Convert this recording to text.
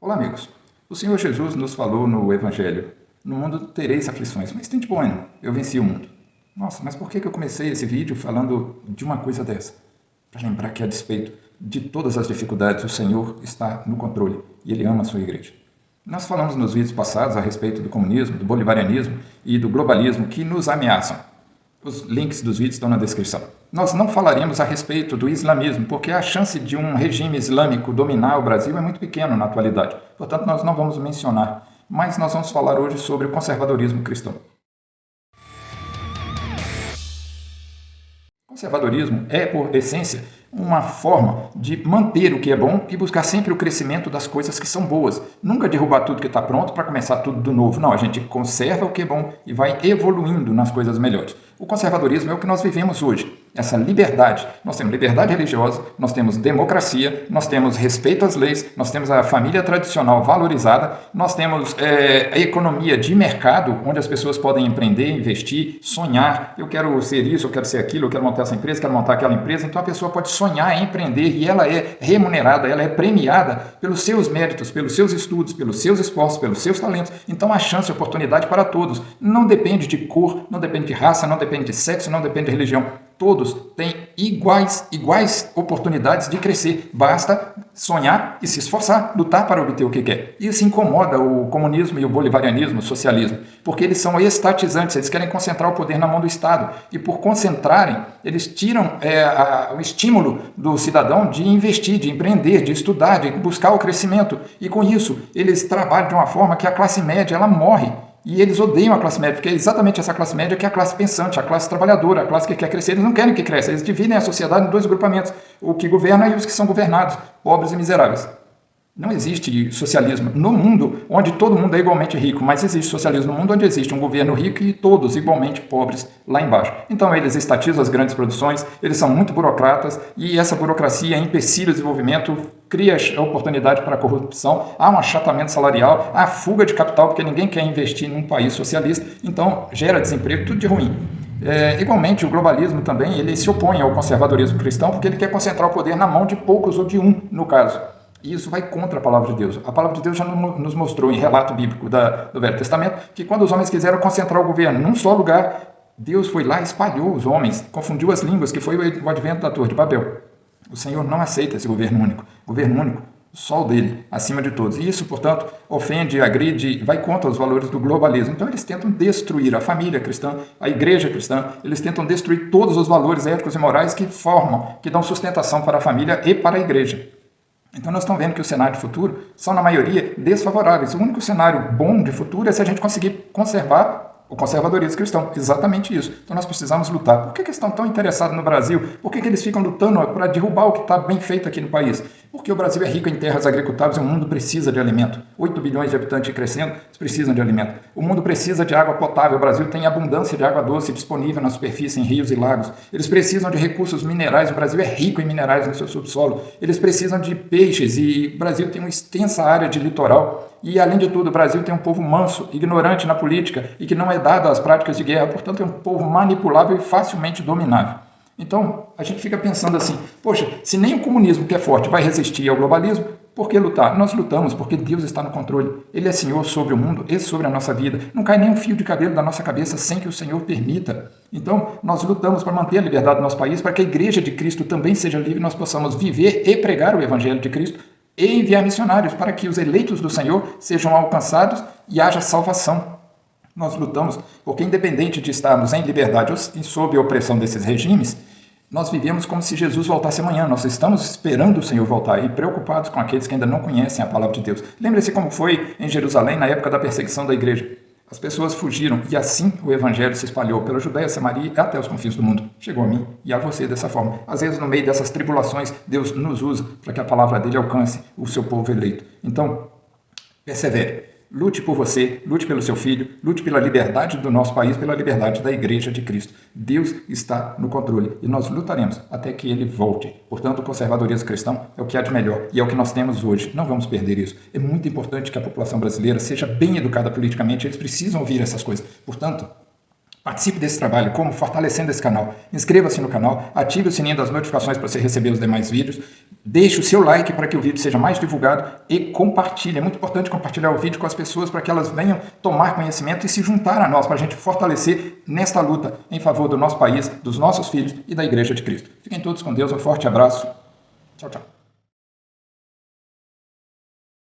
Olá, amigos. O Senhor Jesus nos falou no Evangelho: no mundo tereis aflições, mas tende bom ânimo, eu venci o mundo. Nossa, mas por que eu comecei esse vídeo falando de uma coisa dessa? Para lembrar que, a despeito de todas as dificuldades, o Senhor está no controle e Ele ama a sua igreja. Nós falamos nos vídeos passados a respeito do comunismo, do bolivarianismo e do globalismo que nos ameaçam. Os links dos vídeos estão na descrição. Nós não falaremos a respeito do islamismo, porque a chance de um regime islâmico dominar o Brasil é muito pequena na atualidade. Portanto, nós não vamos mencionar. Mas nós vamos falar hoje sobre o conservadorismo cristão. O conservadorismo é, por essência, uma forma de manter o que é bom e buscar sempre o crescimento das coisas que são boas. Nunca derrubar tudo que está pronto para começar tudo do novo. Não, a gente conserva o que é bom e vai evoluindo nas coisas melhores. O conservadorismo é o que nós vivemos hoje. Essa liberdade. Nós temos liberdade religiosa, nós temos democracia, nós temos respeito às leis, nós temos a família tradicional valorizada, nós temos a economia de mercado, onde as pessoas podem empreender, investir, sonhar. Eu quero ser isso, eu quero ser aquilo, eu quero montar essa empresa, quero montar aquela empresa. Então a pessoa pode sonhar em empreender e ela é remunerada, ela é premiada pelos seus méritos, pelos seus estudos, pelos seus esforços, pelos seus talentos. Então a chance e oportunidade para todos. Não depende de cor, não depende de raça, não depende de sexo, não depende de religião. Todos têm iguais oportunidades de crescer. Basta sonhar e se esforçar, lutar para obter o que quer. Isso incomoda o comunismo e o bolivarianismo, o socialismo, porque eles são estatizantes, eles querem concentrar o poder na mão do Estado. E por concentrarem, eles tiram o estímulo do cidadão de investir, de empreender, de estudar, de buscar o crescimento. E com isso, eles trabalham de uma forma que a classe média ela morre. E eles odeiam a classe média, porque é exatamente essa classe média que é a classe pensante, a classe trabalhadora, a classe que quer crescer. Eles não querem que cresça, eles dividem a sociedade em dois agrupamentos, o que governa e os que são governados, pobres e miseráveis. Não existe socialismo no mundo onde todo mundo é igualmente rico, mas existe socialismo no mundo onde existe um governo rico e todos igualmente pobres lá embaixo. Então eles estatizam as grandes produções, eles são muito burocratas e essa burocracia empecilha o desenvolvimento, cria oportunidade para a corrupção, há um achatamento salarial, há fuga de capital porque ninguém quer investir num país socialista, então gera desemprego, tudo de ruim. Igualmente, o globalismo também ele se opõe ao conservadorismo cristão porque ele quer concentrar o poder na mão de poucos ou de um, no caso. E isso vai contra a palavra de Deus. A palavra de Deus já nos mostrou em relato bíblico do Velho Testamento que quando os homens quiseram concentrar o governo num só lugar, Deus foi lá e espalhou os homens, confundiu as línguas, que foi o advento da Torre de Babel. O Senhor não aceita esse governo único. Governo único, só o dele, acima de todos. E isso, portanto, ofende, agride, vai contra os valores do globalismo. Então eles tentam destruir a família cristã, a igreja cristã, eles tentam destruir todos os valores éticos e morais que formam, que dão sustentação para a família e para a igreja. Então nós estamos vendo que o cenário de futuro são, na maioria, desfavoráveis. O único cenário bom de futuro é se a gente conseguir conservar o conservadorismo cristão. Exatamente isso. Então nós precisamos lutar. Por que eles estão tão interessados no Brasil? Por que eles ficam lutando para derrubar o que está bem feito aqui no país? Porque o Brasil é rico em terras agricultáveis e o mundo precisa de alimento. 8 bilhões de habitantes crescendo, eles precisam de alimento. O mundo precisa de água potável. O Brasil tem abundância de água doce disponível na superfície, em rios e lagos. Eles precisam de recursos minerais. O Brasil é rico em minerais no seu subsolo. Eles precisam de peixes e o Brasil tem uma extensa área de litoral. E, além de tudo, o Brasil tem um povo manso, ignorante na política e que não é dado às práticas de guerra. Portanto, é um povo manipulável e facilmente dominável. Então, a gente fica pensando assim, poxa, se nem o comunismo que é forte vai resistir ao globalismo, por que lutar? Nós lutamos porque Deus está no controle. Ele é Senhor sobre o mundo e sobre a nossa vida. Não cai nem um fio de cabelo da nossa cabeça sem que o Senhor permita. Então, nós lutamos para manter a liberdade do nosso país, para que a igreja de Cristo também seja livre e nós possamos viver e pregar o Evangelho de Cristo e enviar missionários para que os eleitos do Senhor sejam alcançados e haja salvação. Nós lutamos porque, independente de estarmos em liberdade e sob a opressão desses regimes, nós vivemos como se Jesus voltasse amanhã. Nós estamos esperando o Senhor voltar e preocupados com aqueles que ainda não conhecem a palavra de Deus. Lembre-se como foi em Jerusalém na época da perseguição da igreja. As pessoas fugiram e assim o evangelho se espalhou pela Judéia, Samaria e até os confins do mundo. Chegou a mim e a você dessa forma. Às vezes, no meio dessas tribulações, Deus nos usa para que a palavra dele alcance o seu povo eleito. Então, persevere. Lute por você, lute pelo seu filho, lute pela liberdade do nosso país, pela liberdade da Igreja de Cristo. Deus está no controle e nós lutaremos até que Ele volte. Portanto, o conservadorismo cristão é o que há de melhor e é o que nós temos hoje. Não vamos perder isso. É muito importante que a população brasileira seja bem educada politicamente, eles precisam ouvir essas coisas. Portanto, Participe desse trabalho, como fortalecendo esse canal. Inscreva-se no canal, ative o sininho das notificações para você receber os demais vídeos, deixe o seu like para que o vídeo seja mais divulgado e compartilhe. É muito importante compartilhar o vídeo com as pessoas para que elas venham tomar conhecimento e se juntar a nós, para a gente fortalecer nesta luta em favor do nosso país, dos nossos filhos e da Igreja de Cristo. Fiquem todos com Deus, um forte abraço. Tchau, tchau.